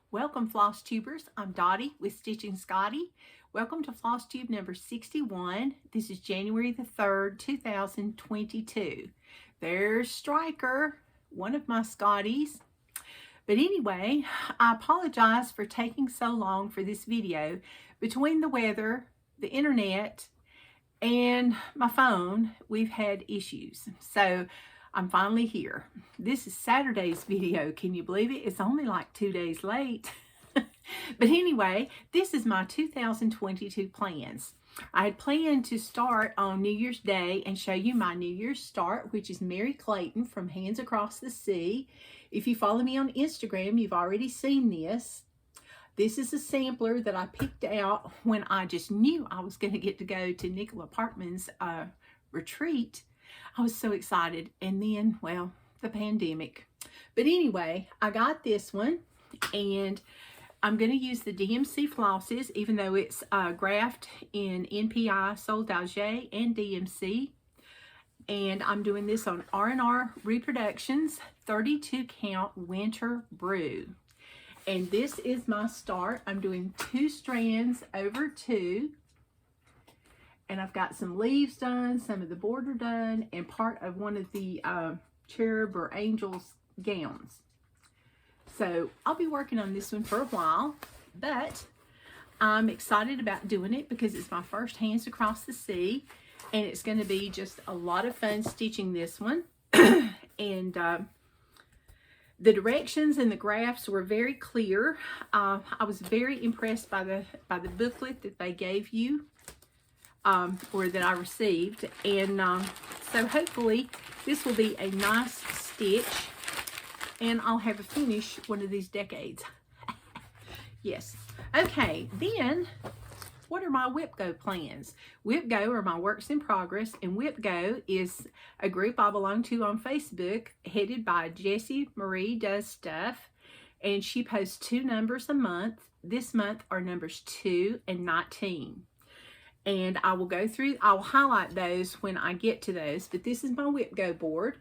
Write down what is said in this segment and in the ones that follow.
Welcome, Flosstubers. I'm Dottie with Stitching Scotty. Welcome to Flosstube number 61. This is January the 3rd, 2022. There's Striker, one of my Scotties. But anyway, I apologize for taking so long for this video. Between the weather, the internet, and my phone, we've had issues. So I'm finally here. This is Saturday's video. Can you believe it? It's only like 2 days late. But anyway, this is my 2022 plans. I had planned to start on New Year's Day and show you my New Year's start, which is Mary Clayton from Hands Across the Sea. If you follow me on Instagram, you've already seen this. This is a sampler that I picked out when I just knew I was going to get to go to Nicola Parkman's retreat. I was so excited. And then, well, the pandemic. But anyway, I got this one, and I'm going to use the DMC flosses, even though it's graphed in NPI, Sol d'Alger, and DMC. And I'm doing this on R&R Reproductions 32 count winter brew. And this is my start. I'm doing 2 strands over 2. And I've got some leaves done, some of the border done, and part of one of the cherub or angel's gowns. So I'll be working on this one for a while, but I'm excited about doing it because it's my first Hands Across the Sea, and it's going to be just a lot of fun stitching this one. And the directions and the graphs were very clear. I was very impressed by the booklet that they gave you. Or that I received, and so hopefully this will be a nice stitch, and I'll have a finish one of these decades. Yes. Okay, then what are my WIPGO plans? WIPGO are my works in progress, and WIPGO is a group I belong to on Facebook, headed by Jessie Marie Does Stuff, and she posts 2 numbers a month. This month are numbers 2 and 19. And I will go through, I'll highlight those when I get to those. But this is my WIPGO board.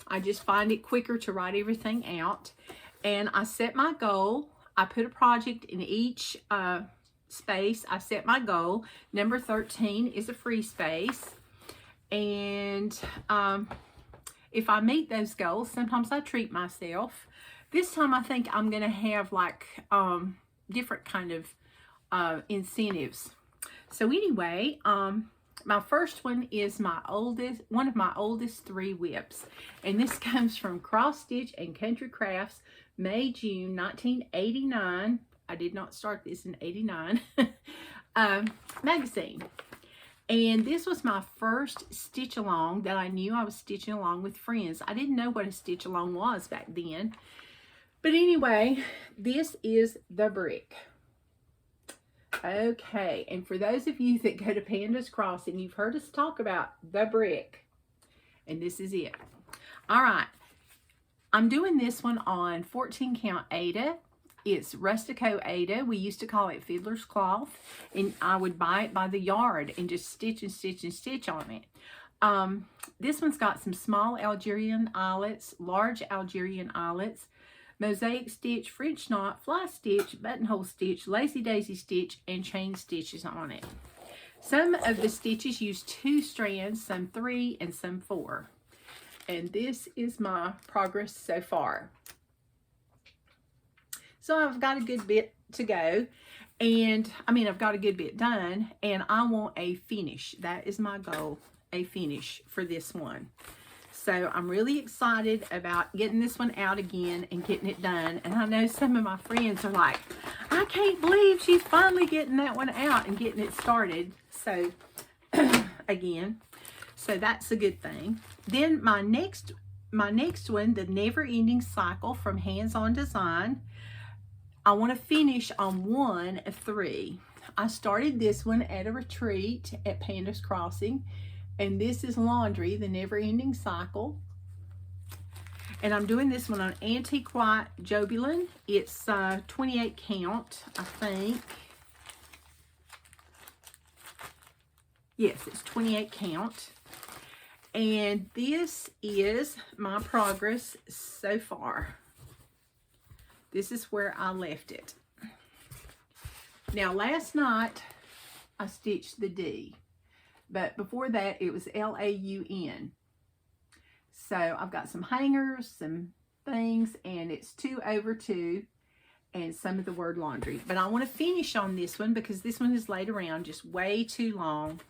I just find it quicker to write everything out. And I set my goal. I put a project in each space. I set my goal. Number 13 is a free space. And if I meet those goals, sometimes I treat myself. This time I think I'm going to have like different kind of incentives. So anyway, my first one is one of my oldest 3 whips, and this comes from Cross Stitch and Country Crafts, May, June 1989. I did not start this in 89 magazine, and this was my first stitch along that I knew I was stitching along with friends. I didn't know what a stitch along was back then, but anyway, this is the brick. Okay, and for those of you that go to Panda's Crossing, you've heard us talk about the brick, and this is it. All right, I'm doing this one on 14 count Aida. It's Rustico Aida. We used to call it fiddler's cloth, and I would buy it by the yard and just stitch and stitch and stitch on it. This one's got some small Algerian eyelets, large Algerian eyelets, mosaic stitch, French knot, fly stitch, buttonhole stitch, lazy daisy stitch, and chain stitches on it. Some of the stitches use 2 strands, some 3, and some 4. And this is my progress so far. So I've got a good bit to go, and I've got a good bit done, and I want a finish. That is my goal, a finish for this one. So I'm really excited about getting this one out again and getting it done. And I know some of my friends are like, I can't believe she's finally getting that one out and getting it started. So again, so that's a good thing. Then my next one, the Never Ending Cycle from Hands On Design, I want to finish on 1 of 3. I started this one at a retreat at Panda's Crossing. And this is Laundry, the Never Ending Cycle. And I'm doing this one on Antique White Jobelin. It's 28 count, I think. Yes, it's 28 count. And this is my progress so far. This is where I left it. Now, last night, I stitched the D. But before that, it was L-A-U-N. So, I've got some hangers, some things, and it's 2 over 2, and some of the word laundry. But I want to finish on this one because this one is laid around just way too long,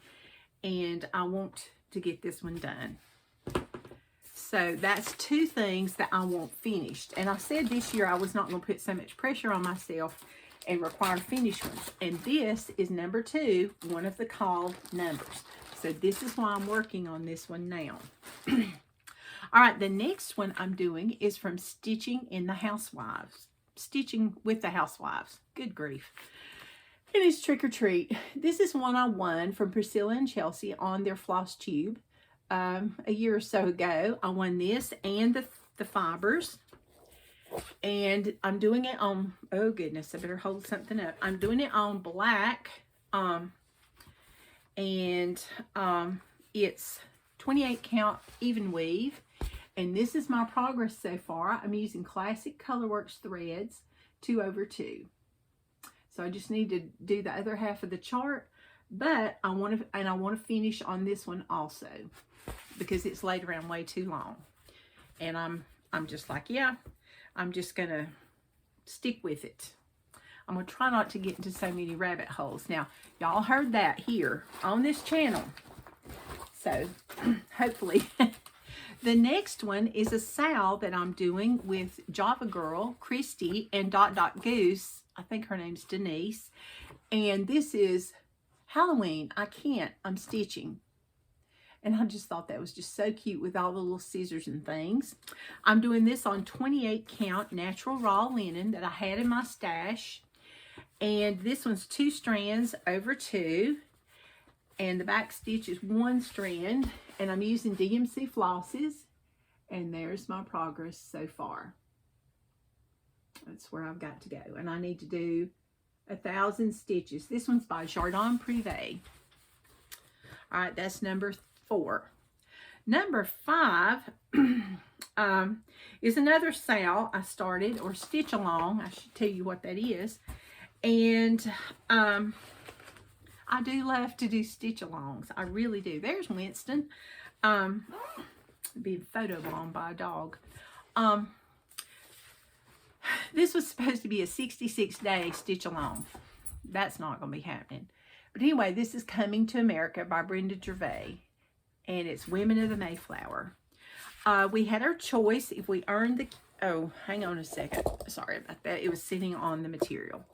and I want to get this one done. So that's 2 things that I want finished. And I said this year I was not going to put so much pressure on myself and require finished ones. And this is number 2, one of the called numbers. So this is why I'm working on this one now. All right, the next one I'm doing is from Stitching in the Housewives. Stitching with the Housewives. Good grief. And it's Trick or Treat. This is one I won from Priscilla and Chelsea on their Flosstube a year or so ago. I won this and the fibers. And I'm doing it on, oh goodness, I better hold something up. I'm doing it on black. It's 28 count even weave. And this is my progress so far. I'm using Classic Colorworks threads, 2 over 2. So I just need to do the other half of the chart, but I want to finish on this one also because it's laid around way too long. And I'm just like, yeah, I'm just gonna stick with it. I'm gonna try not to get into so many rabbit holes. Now, y'all heard that here on this channel. So hopefully. The next one is a sal that I'm doing with Java Girl, Christy, and Goose. I think her name's Denise. And this is Halloween. I'm stitching. And I just thought that was just so cute with all the little scissors and things. I'm doing this on 28 count natural raw linen that I had in my stash. And this one's 2 strands over 2. And the back stitch is 1 strand. And I'm using DMC flosses. And there's my progress so far. That's where I've got to go. And I need to do 1,000 stitches. This one's by Jardin Privé. All right, that's number 4. Number 5 is another sal I started, or stitch along. I should tell you what that is. And I do love to do stitch alongs. I really do. There's Winston. Being photobombed by a dog. This was supposed to be a 66-day stitch along. That's not going to be happening. But anyway, this is Coming to America by Brenda Gervais. And it's Women of the Mayflower. We had our choice if we earned the... Oh, hang on a second. Sorry about that. It was sitting on the material.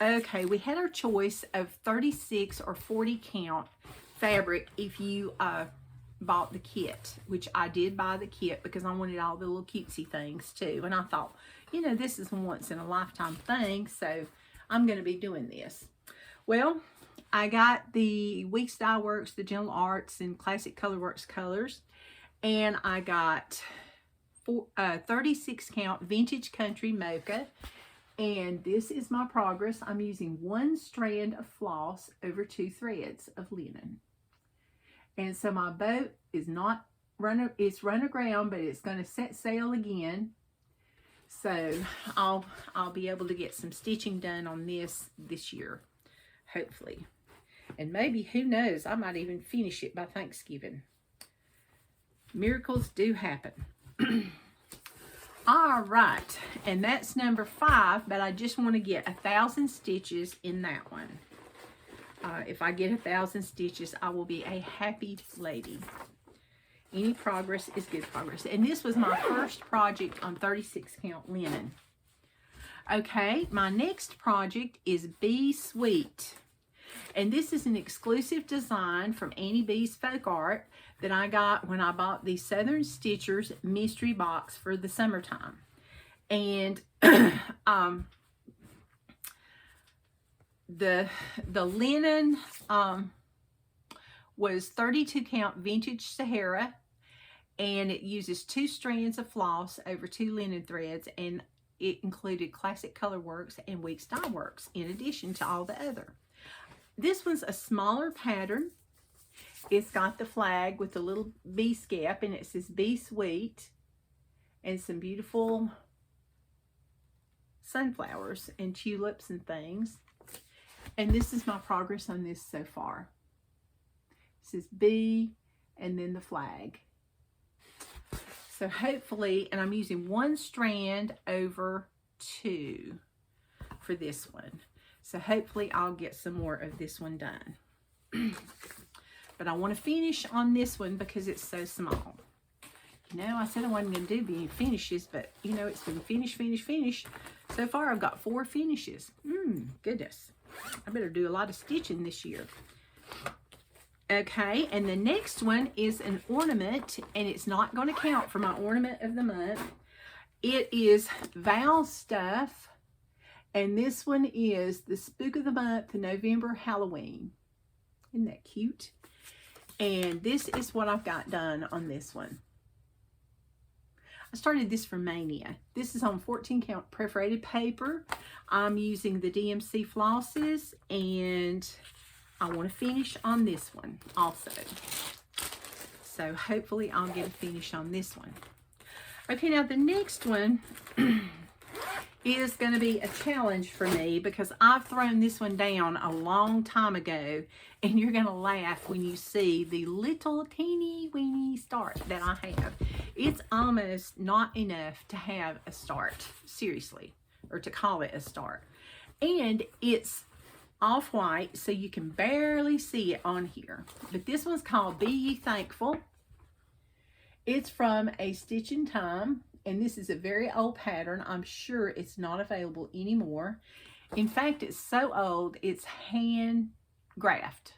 Okay, we had our choice of 36 or 40 count fabric if you bought the kit, which I did buy the kit because I wanted all the little cutesy things too. And I thought, you know, this is a once in a lifetime thing, so I'm going to be doing this. Well, I got the Week Style Works, the Gentle Arts, and Classic Colorworks colors, and I got 36 count Vintage Country Mocha. And this is my progress. I'm using 1 strand of floss over 2 threads of linen. And so my boat is not it's run aground, but it's going to set sail again. So I'll be able to get some stitching done on this year, hopefully. And maybe, who knows, I might even finish it by Thanksgiving. Miracles do happen. All right, and that's number 5, but I just want to get 1,000 stitches in that one. If I get 1,000 stitches, I will be a happy lady. Any progress is good progress. And this was my first project on 36 count linen. Okay, my next project is Be Sweet. And this is an exclusive design from Annie B's Folk Art that I got when I bought the Southern Stitchers mystery box for the summertime. And the linen was 32 count vintage Sahara, and it uses 2 strands of floss over 2 linen threads, and it included Classic Colorworks and Week Style Works in addition to all the other. This one's a smaller pattern. It's got the flag with the little bee scap, and it says Be Sweet, and some beautiful sunflowers and tulips and things. And this is my progress on this so far. It says B and then the flag. So hopefully, and I'm using 1 strand over 2 for this one. So hopefully I'll get some more of this one done. But I want to finish on this one because it's so small. You know, I said I wasn't going to do any finishes, but you know, it's been finish, finish, finish. So far I've got 4 finishes. Goodness. I better do a lot of stitching this year. Okay, and the next one is an ornament, and it's not going to count for my ornament of the month. It is Val Stuff, and this one is the Spook of the Month, November Halloween. Isn't that cute? And this is what I've got done on this one. I started this from Mania. This is on 14 count perforated paper. I'm using the DMC flosses, and I want to finish on this one also. So hopefully I'll get a finish on this one. Okay, now the next one is going to be a challenge for me because I've thrown this one down a long time ago, and you're going to laugh when you see the little teeny weeny start that I have. It's almost not enough to have a start, seriously, or to call it a start. And it's off-white, so you can barely see it on here. But this one's called Be Ye Thankful. It's from A Stitch in Time, and this is a very old pattern. I'm sure it's not available anymore. In fact, it's so old, it's hand graphed.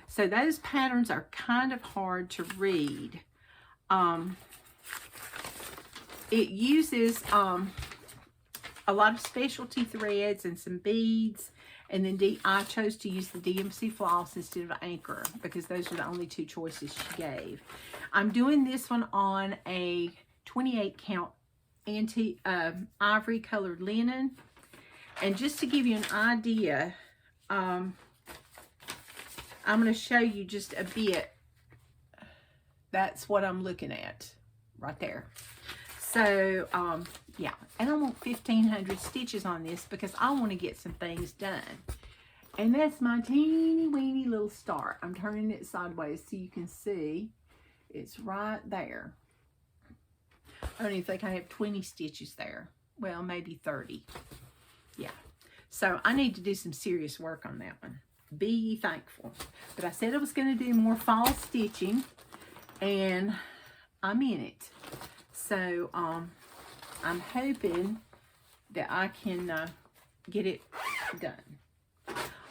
So those patterns are kind of hard to read. It uses a lot of specialty threads and some beads. And then I chose to use the DMC floss instead of Anchor because those are the only 2 choices she gave. I'm doing this one on a 28 count ivory colored linen. And just to give you an idea, I'm going to show you just a bit. That's what I'm looking at right there. So, yeah, and I want 1,500 stitches on this because I want to get some things done. And that's my teeny weeny little start. I'm turning it sideways so you can see it's right there. I don't even think I have 20 stitches there. Well, maybe 30. Yeah. So I need to do some serious work on that one. Be ye thankful. But I said I was going to do more fall stitching, and I'm in it. So I'm hoping that I can get it done.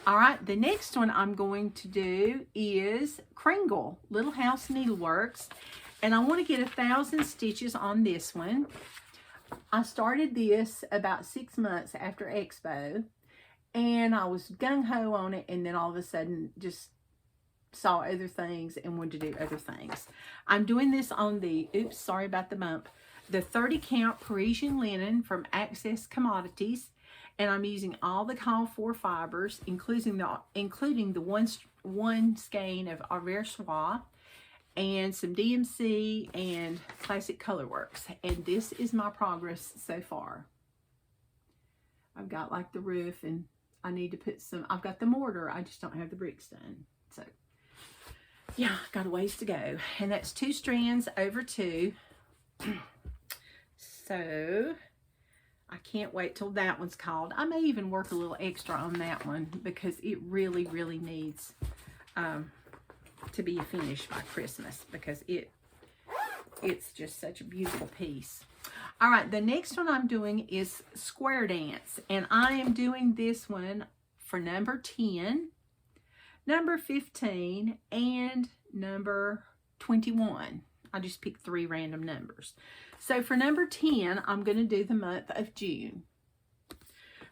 All right, the next one I'm going to do is Kringle, Little House Needleworks. And I want to get 1,000 stitches on this one. I started this about 6 months after Expo, and I was gung-ho on it, and then all of a sudden just saw other things and wanted to do other things. I'm doing this on the, oops, sorry about the bump, the 30 count Parisian linen from Access Commodities, and I'm using all the call for fibers, including the one skein of Arversois, and some DMC and Classic Colorworks. And this is my progress so far. I've got like the roof, and I need to put some, I've got the mortar, I just don't have the bricks done. So yeah, got a ways to go. And that's 2 strands over 2. So I can't wait till that one's called. I may even work a little extra on that one because it really, really needs to be finished by Christmas because it's just such a beautiful piece. All right, the next one I'm doing is Square Dance, and I am doing this one for number 10, number 15, and number 21. I just picked 3 random numbers. So for number 10, I'm going to do the month of June.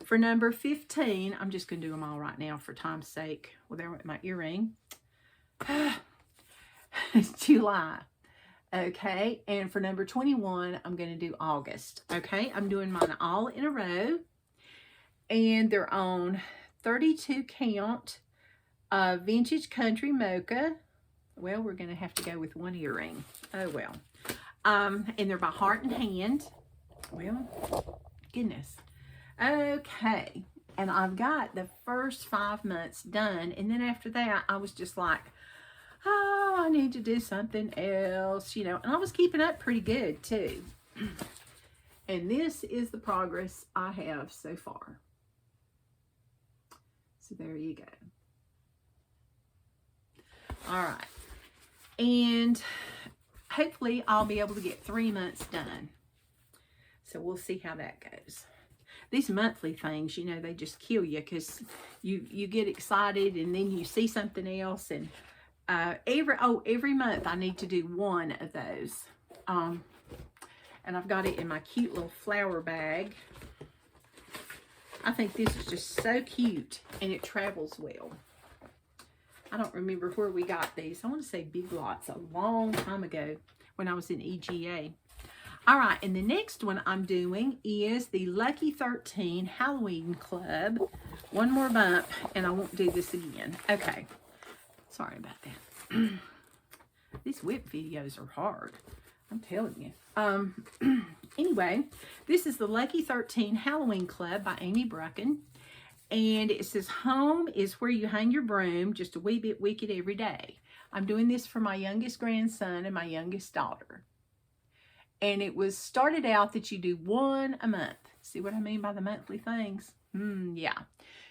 For number 15, I'm just going to do them all right now for time's sake. Well, there went my earring. July. Okay, and for number 21, I'm going to do August. Okay, I'm doing mine all in a row. And they're on 32 count vintage country mocha. Well, we're going to have to go with 1 earring. Oh, well. And they're by Heart and Hand. Well, goodness. Okay, and I've got the first 5 months done, and then after that, I was just like, oh, I need to do something else, you know, and I was keeping up pretty good, too. And this is the progress I have so far. So there you go. All right. And hopefully I'll be able to get 3 months done. So we'll see how that goes. These monthly things, you know, they just kill you because you get excited and then you see something else. And every month I need to do one of those. And I've got it in my cute little flower bag. I think this is just so cute and it travels well. I don't remember where we got these. I want to say Big Lots a long time ago when I was in EGA. All right, and the next one I'm doing is the Lucky 13 Halloween Club. One more bump and I won't do this again. Okay, sorry about that. These whip videos are hard, I'm telling you. Anyway, this is the Lucky 13 Halloween Club by Amy Brucken. And it says, home is where you hang your broom, just a wee bit wicked every day. I'm doing this for my youngest grandson and my youngest daughter. And it was started out that you do one a month. See what I mean by the monthly things? Yeah.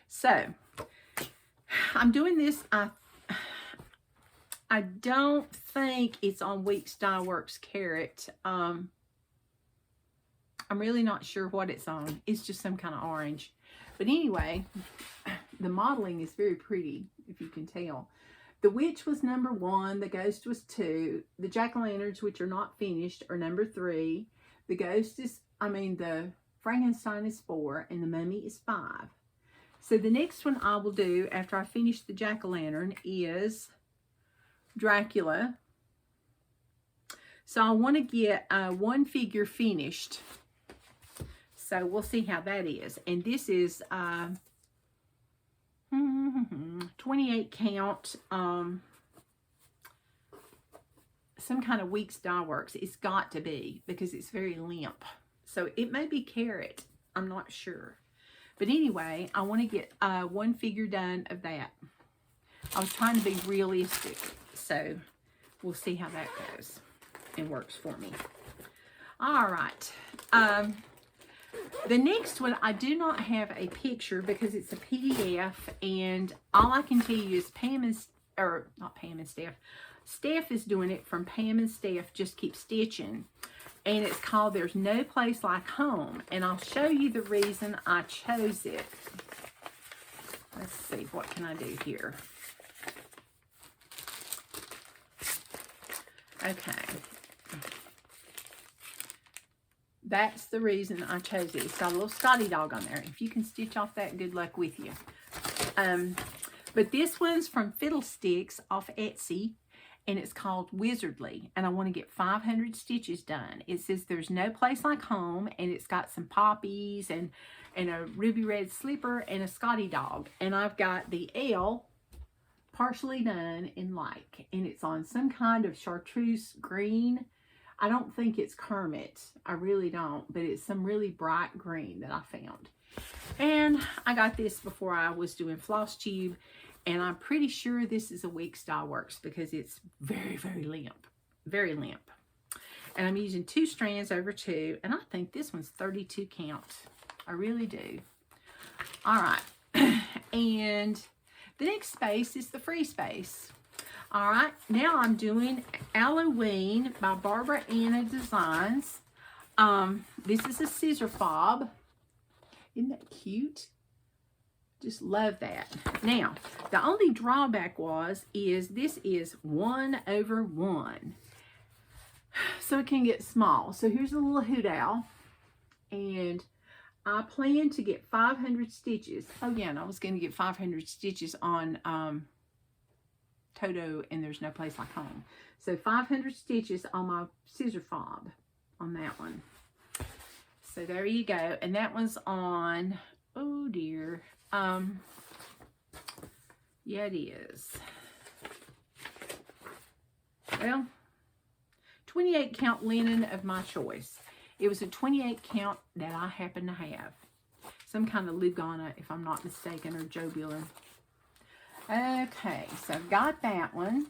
So, I'm doing this. I don't think it's on Weeks Dye Works Carrot. I'm really not sure what it's on. It's just some kind of orange. But anyway, the modeling is very pretty, if you can tell. The witch was number 1. The ghost was 2. The jack-o'-lanterns, which are not finished, are number 3. The the Frankenstein is 4. And the mummy is 5. So the next one I will do after I finish the jack-o'-lantern is Dracula. So I want to get one figure finished. So we'll see how that is. And this is 28 count, some kind of Weeks Dye Works. It's got to be because it's very limp. So it may be carrot. I'm not sure. But anyway, I want to get one figure done of that. I was trying to be realistic. So we'll see how that goes and works for me. All right. The next one, I do not have a picture because it's a PDF, and all I can tell you is Steph is doing it from Pam and Steph Just Keep Stitching, and it's called There's No Place Like Home, and I'll show you the reason I chose it. Let's see, what can I do here? Okay. That's the reason I chose it. It's got a little Scotty dog on there. If you can stitch off that, good luck with you. But this one's from Fiddlesticks off Etsy, and it's called Wizardly, and I want to get 500 stitches done. It says There's No Place Like Home, and it's got some poppies and a ruby red slipper and a Scotty dog, and I've got the L partially done in like, and it's on some kind of chartreuse green. I don't think it's Kermit. I really don't. But it's some really bright green that I found. And I got this before I was doing Flosstube. And I'm pretty sure this is a Weeks Dye Works because it's very, very limp. Very limp. And I'm using 2 strands over 2. And I think this one's 32 count. I really do. All right. And the next space is the free space. All right, now I'm doing Halloween by Barbara Anna Designs. This is a scissor fob. Isn't that cute? Just love that. Now, the only drawback is this is 1/1. So it can get small. So here's a little hoot owl. And I plan to get 500 stitches. Oh yeah, and I was going to get 500 stitches on Toto and There's No Place Like Home. So 500 stitches on my scissor fob on that one. So there you go. And that one's on, oh dear. Yeah, it is. Well, 28 count linen of my choice. It was a 28 count that I happen to have. Some kind of Lugana, if I'm not mistaken, or Joe Biller. Okay, so I've got that one.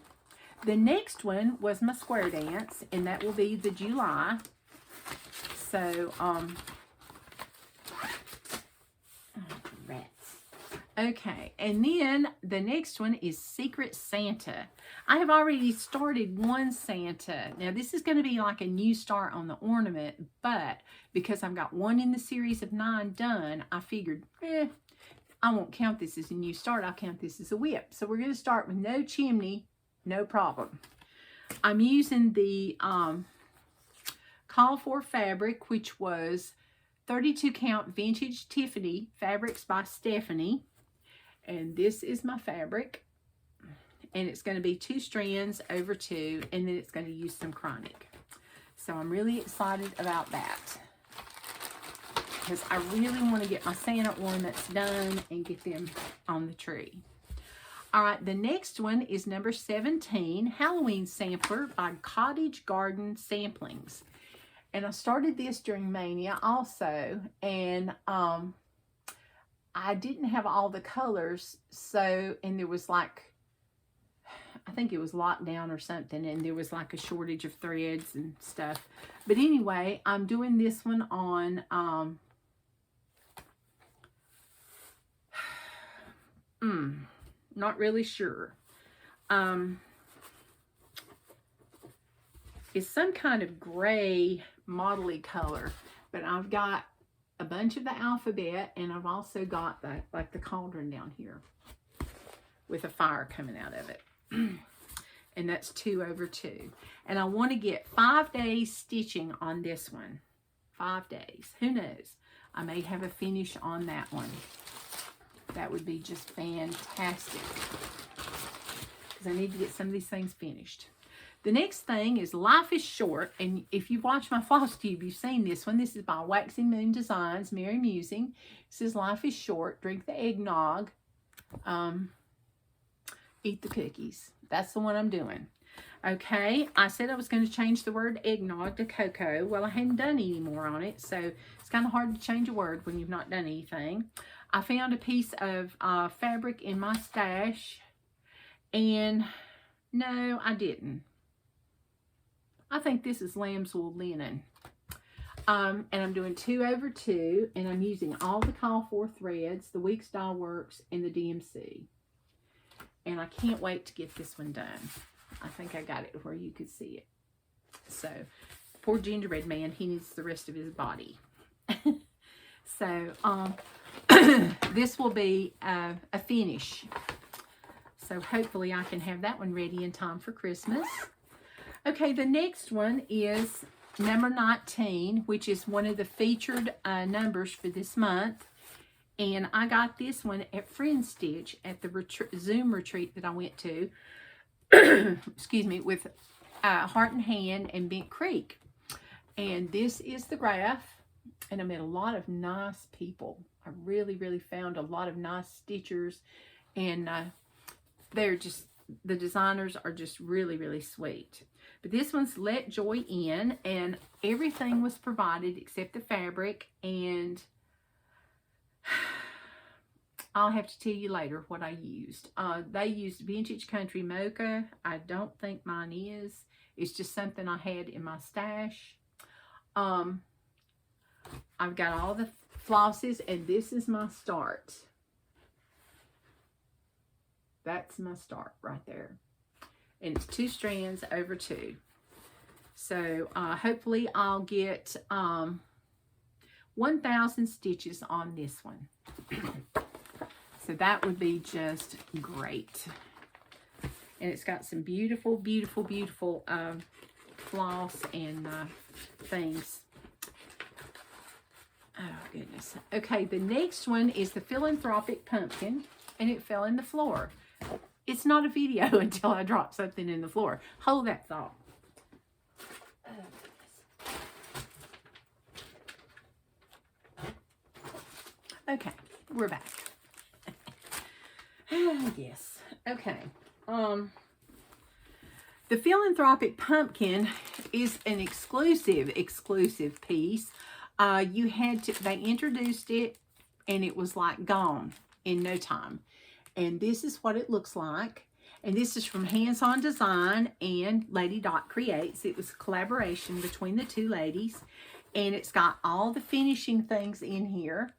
The next one was my square dance, and that will be the July. So, rats. Okay, and then the next one is Secret Santa. I have already started one Santa. Now, this is going to be like a new start on the ornament, but because I've got one in the series of 9 done, I figured, I won't count this as a new start. I'll count this as a whip. So we're going to start with no chimney, no problem. I'm using the Call For fabric, which was 32 count vintage Tiffany fabrics by Stephanie. And this is my fabric. And it's going to be 2 strands over 2, and then it's going to use some chronic. So I'm really excited about that, because I really want to get my Santa ornaments done and get them on the tree. All right, the next one is number 17, Halloween Sampler by Cottage Garden Samplings. And I started this during Mania also, and I didn't have all the colors, and there was like, I think it was lockdown or something, and there was like a shortage of threads and stuff. But anyway, I'm doing this one on not really sure. It's some kind of gray modelly color, but I've got a bunch of the alphabet, and I've also got the cauldron down here with a fire coming out of it. And that's 2 over 2. And I want to get 5 days stitching on this one. 5 days. Who knows? I may have a finish on that one. That would be just fantastic, because I need to get some of these things finished. The next thing is Life is Short. And if you've watched my Flosstube, you've seen this one. This is by Waxing Moon Designs, Merry Musing. It says Life is Short. Drink the eggnog. Eat the cookies. That's the one I'm doing. Okay, I said I was going to change the word eggnog to cocoa. Well, I hadn't done any more on it, so it's kind of hard to change a word when you've not done anything. I found a piece of fabric in my stash, and no, I didn't. I think this is lamb's wool linen. And I'm doing 2 over 2, and I'm using all the Call For threads, the Weeks Dye Works, and the DMC. And I can't wait to get this one done. I think I got it where you could see it. So, poor gingerbread man, he needs the rest of his body. So, this will be a finish. So, hopefully I can have that one ready in time for Christmas. Okay, the next one is number 19, which is one of the featured numbers for this month. And I got this one at Friend Stitch at the Zoom retreat that I went to, excuse me, with Heart and Hand and Bent Creek. And this is the graph, and I met a lot of nice people. I really, really found a lot of nice stitchers, and they're just, the designers are just really, really sweet. But this one's Let Joy In, and everything was provided except the fabric, and I'll have to tell you later what I used. They used Vintage Country Mocha. I don't think mine is. It's just something I had in my stash. I've got all the flosses, and this is my start. That's my start right there. And it's 2 strands over 2. So hopefully I'll get 1,000 stitches on this one. So that would be just great. And it's got some beautiful, beautiful, beautiful floss and things. Oh, goodness. Okay, the next one is the Philanthropic Pumpkin, and it fell in the floor. It's not a video until I drop something in the floor. Hold that thought. Oh, okay, we're back. Yes. Okay. The Philanthropic Pumpkin is an exclusive piece. They introduced it and it was like gone in no time. And this is what it looks like. And this is from Hands On Design and Lady Dot Creates. It was a collaboration between the two ladies. And it's got all the finishing things in here.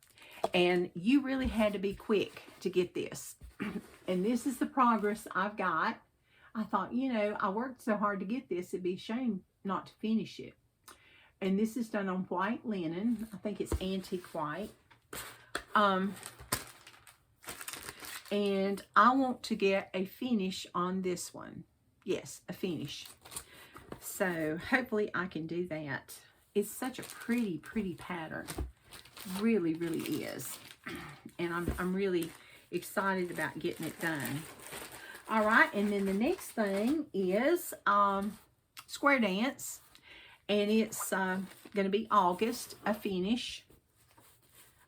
And you really had to be quick to get this. And this is the progress I've got. I thought, you know, I worked so hard to get this, it'd be a shame not to finish it. And this is done on white linen. I think it's antique white. And I want to get a finish on this one. Yes, a finish. So hopefully I can do that. It's such a pretty pattern. Really, really is. And I'm really excited about getting it done. All right, and then the next thing is Square Dance. And it's going to be August, a finish.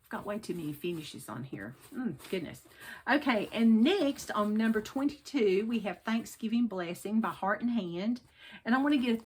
Got way too many finishes on here. Goodness. Okay, and next on number 22, we have Thanksgiving Blessing by Heart and Hand. And I want to get a